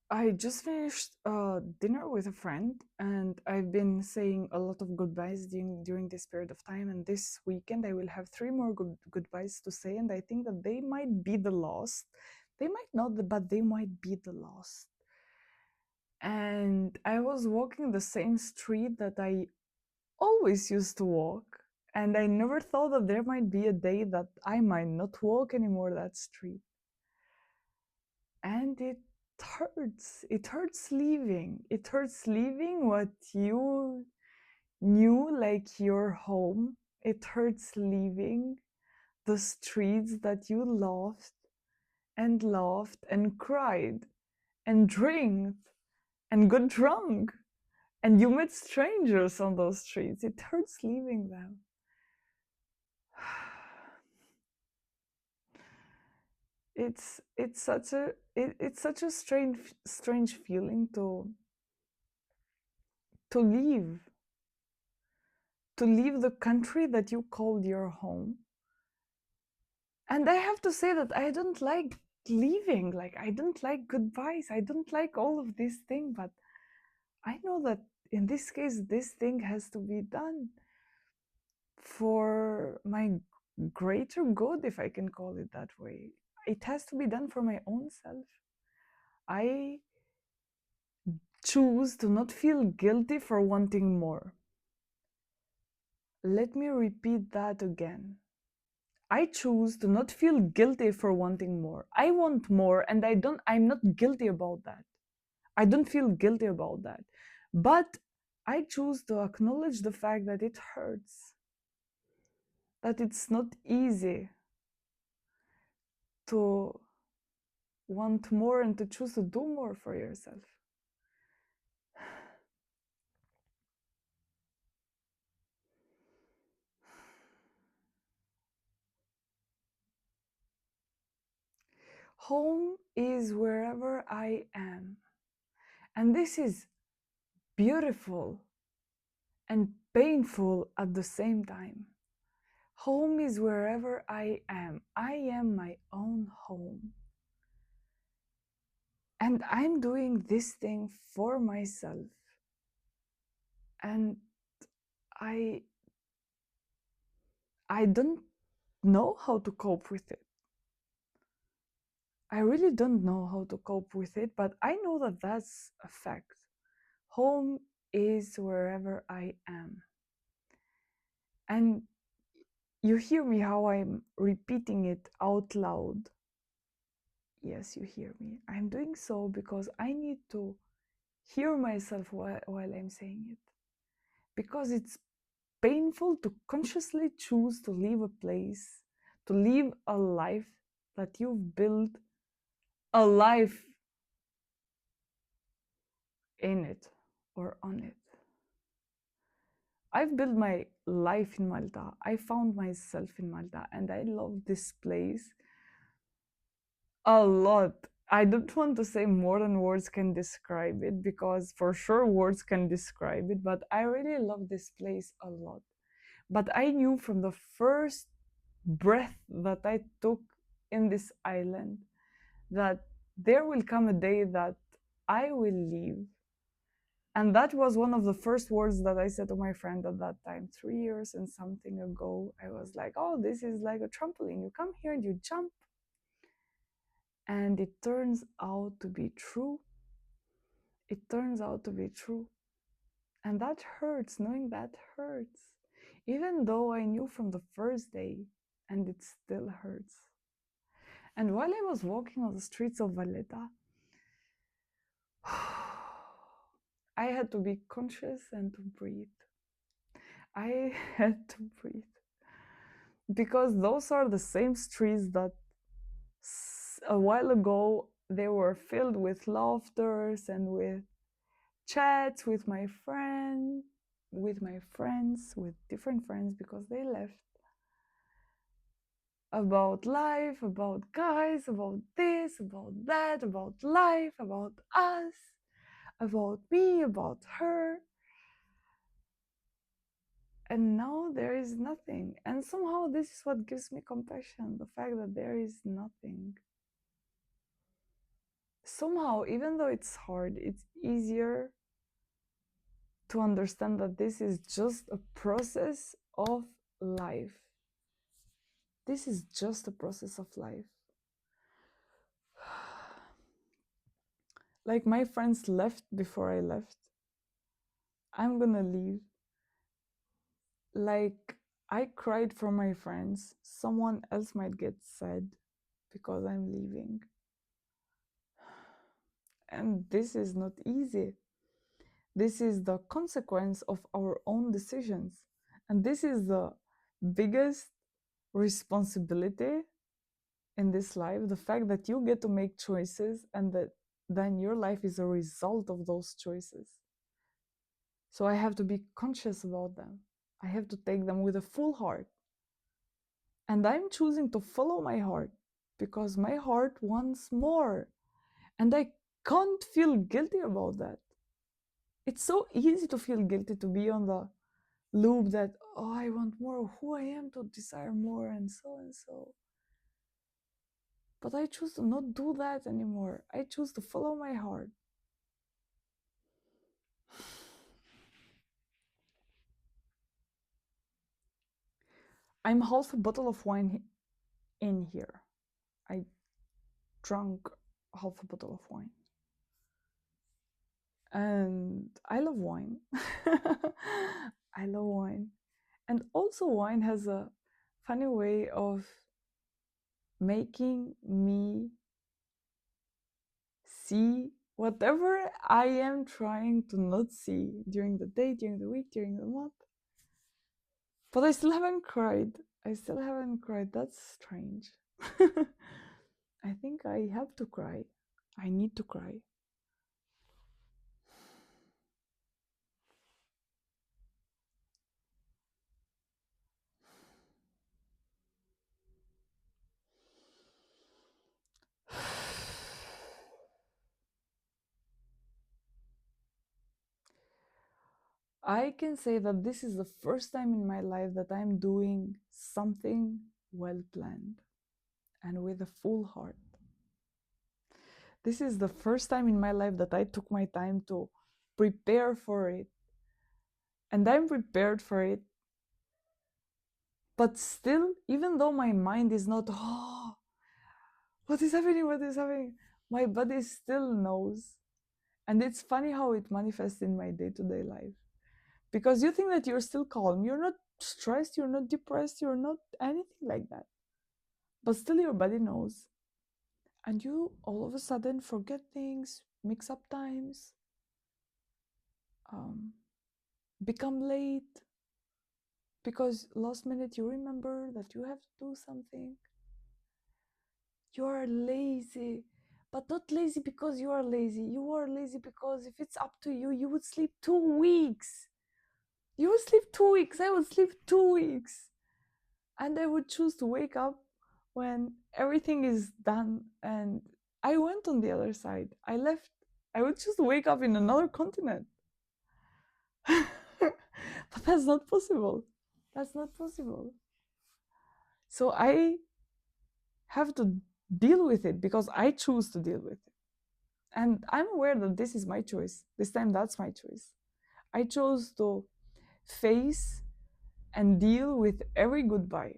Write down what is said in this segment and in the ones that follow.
I just finished dinner with a friend, and I've been saying a lot of goodbyes during this period of time. And this weekend, I will have three more goodbyes to say, and I think that they might be the last. They might not, but they might be the last. And I was walking the same street that I always used to walk, and I never thought that there might be a day that I might not walk anymore that street. And it hurts. It hurts leaving. It hurts leaving what you knew like your home. It hurts leaving the streets that you loved and cried and drank and got drunk, and you met strangers on those streets. It hurts leaving them. It's such a strange feeling to leave the country that you called your home. And I have to say that I don't like leaving. Like, I don't like goodbyes. I don't like all of this thing. But I know that in this case, this thing has to be done for my greater good, if I can call it that way. It has to be done for my own self. I choose to not feel guilty for wanting more. Let me repeat that again. I choose to not feel guilty for wanting more. I want more, and I'm not guilty about that. I don't feel guilty about that. But I choose to acknowledge the fact that it hurts, that it's not easy to want more and to choose to do more for yourself. Home is wherever I am. And this is beautiful and painful at the same time. Home is wherever I am. I am my own home. And I'm doing this thing for myself. And I I don't know how to cope with it. I really don't know how to cope with it, but I know that that's a fact. Home is wherever I am. And you hear me how I'm repeating it out loud. Yes, you hear me. I'm doing so because I need to hear myself while I'm saying it. Because it's painful to consciously choose to leave a place, to live a life that you've built a life in it or on it. I've built my life in Malta. I found myself in Malta and I love this place a lot. I don't want to say more than words can describe it because for sure words can describe it, but I really love this place a lot. But I knew from the first breath that I took in this island that there will come a day that I will leave. And that was one of the first words that I said to my friend at that time, 3 years and something ago. I was like, oh, this is like a trampoline. You come here and you jump. And it turns out to be true. It turns out to be true. And that hurts, knowing that hurts. Even though I knew from the first day, and it still hurts. And while I was walking on the streets of Valletta, I had to be conscious and to breathe. I had to breathe. Because those are the same streets that a while ago they were filled with laughters and with chats with my friends, with different friends because they left, about life, about guys, about this, about that, about life, about us, about me, about her. And now there is nothing. And somehow this is what gives me compassion, the fact that there is nothing. somehow, even though it's hard, it's easier to understand that this is just a process of life. This is just a process of life. Like my friends left before I left. I'm gonna leave. Like I cried for my friends. Someone else might get sad because I'm leaving. And this is not easy. This is the consequence of our own decisions. And this is the biggest responsibility in this life, the fact that you get to make choices and that then your life is a result of those choices. So I have to be conscious about them. I have to take them with a full heart. And I'm choosing to follow my heart because my heart wants more. And I can't feel guilty about that. It's so easy to feel guilty, to be on the loop that, oh, I want more of who I am, to desire more and so and so. But I choose to not do that anymore. I choose to follow my heart. I'm half a bottle of wine in here. I drank half a bottle of wine. And I love wine. I love wine. And also, wine has a funny way of making me see whatever I am trying to not see during the day, during the week, during the month. But I still haven't cried. I still haven't cried. That's strange. I think I have to cry. I need to cry. I can say that this is the first time in my life that I'm doing something well planned and with a full heart. This is the first time in my life that I took my time to prepare for it. And I'm prepared for it. But still, even though my mind is not, oh, what is happening? What is happening? My body still knows. And it's funny how it manifests in my day to day life. Because you think that you're still calm, you're not stressed, you're not depressed, you're not anything like that. But still, your body knows. And you all of a sudden forget things, mix up times, um, become late because last minute you remember that you have to do something. You are lazy, but not lazy because you are lazy. You are lazy because if it's up to you, you would sleep 2 weeks. You would sleep 2 weeks. I would sleep 2 weeks. And I would choose to wake up when everything is done. And I went on the other side. I left. I would choose to wake up in another continent. But that's not possible. That's not possible. So I have to deal with it because I choose to deal with it. And I'm aware that this is my choice. This time, that's my choice. I chose to face and deal with every goodbye.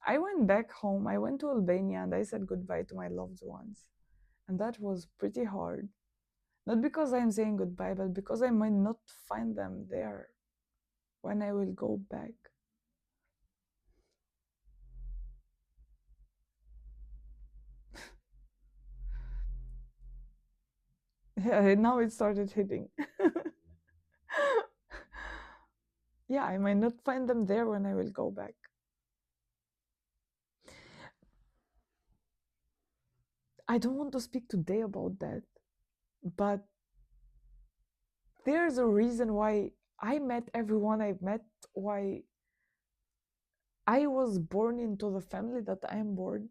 I went back home, I went to Albania, and I said goodbye to my loved ones. And that was pretty hard. Not because I'm saying goodbye, but because I might not find them there when I will go back. Yeah, now it started hitting. Yeah, I might not find them there when I will go back. I don't want to speak today about that, but there's a reason why I met everyone I've met, why I was born into the family that I am born,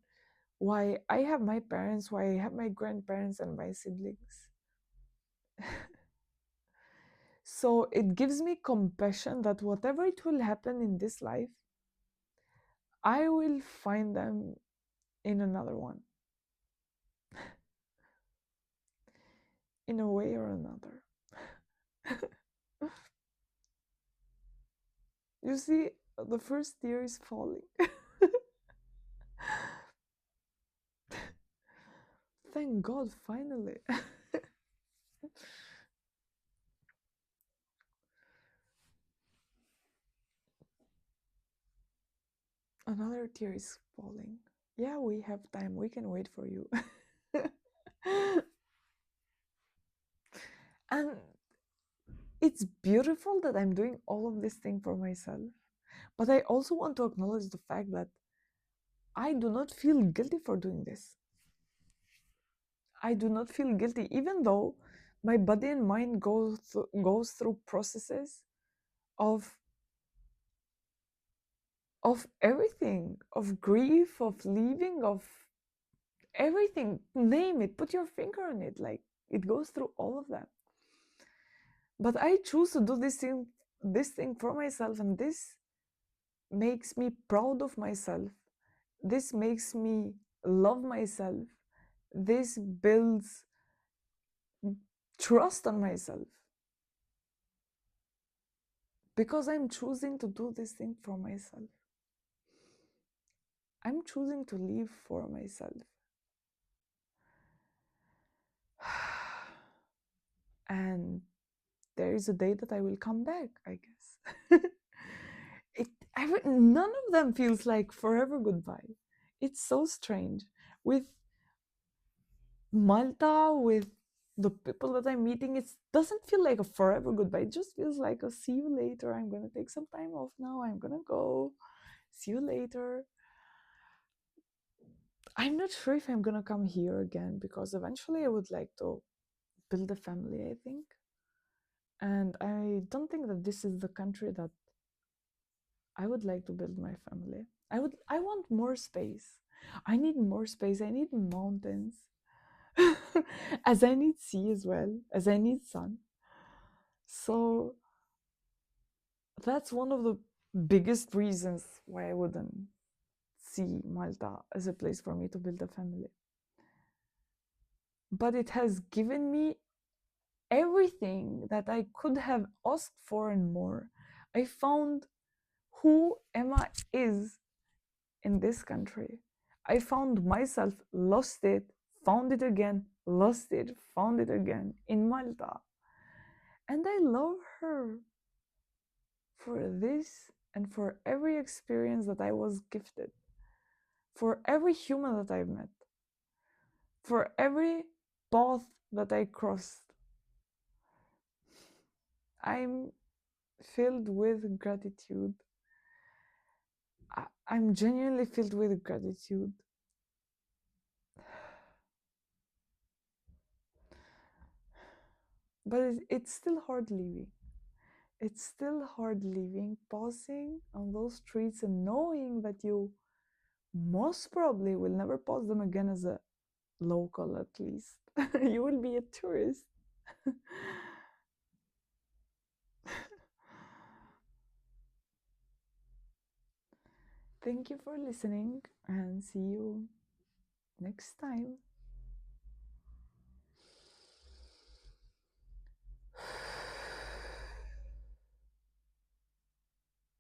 why I have my parents, why I have my grandparents and my siblings. So it gives me compassion that whatever it will happen in this life, I will find them in another one. in a way or another. You see, the first tear is falling. Thank God, finally. Another tear is falling. Yeah, we have time. We can wait for you. And it's beautiful that I'm doing all of this thing for myself. But I also want to acknowledge the fact that I do not feel guilty for doing this. I do not feel guilty, even though my body and mind goes through processes of everything, of grief, of leaving, of everything. Name it, put your finger on it. Like it goes through all of that. But I choose to do this thing for myself, and this makes me proud of myself. This makes me love myself. This builds trust on myself because I'm choosing to do this thing for myself. I'm choosing to live for myself. And there is a day that I will come back, I guess. it None of them feels like forever goodbye. It's so strange. With Malta, with the people that I'm meeting, it doesn't feel like a forever goodbye. It just feels like a see you later. I'm gonna take some time off now. I'm gonna go. See you later. I'm not sure if I'm gonna come here again because eventually I would like to build a family, I think. And I don't think that this is the country that I would like to build my family. I want more space. I need more space. I need mountains. As I need sea as well, as I need sun. So that's one of the biggest reasons why I wouldn't see Malta as a place for me to build a family. But it has given me everything that I could have asked for and more. I found who Emma is in this country. I found myself, lost it, found it again, lost it, found it again in Malta. And I love her for this and for every experience that I was gifted, for every human that I've met, for every path that I crossed. I'm filled with gratitude. I'm genuinely filled with gratitude. But it's still hard leaving. It's still hard leaving, pausing on those streets and knowing that you most probably will never pass them again as a local, at least. You will be a tourist. Thank you for listening and see you next time.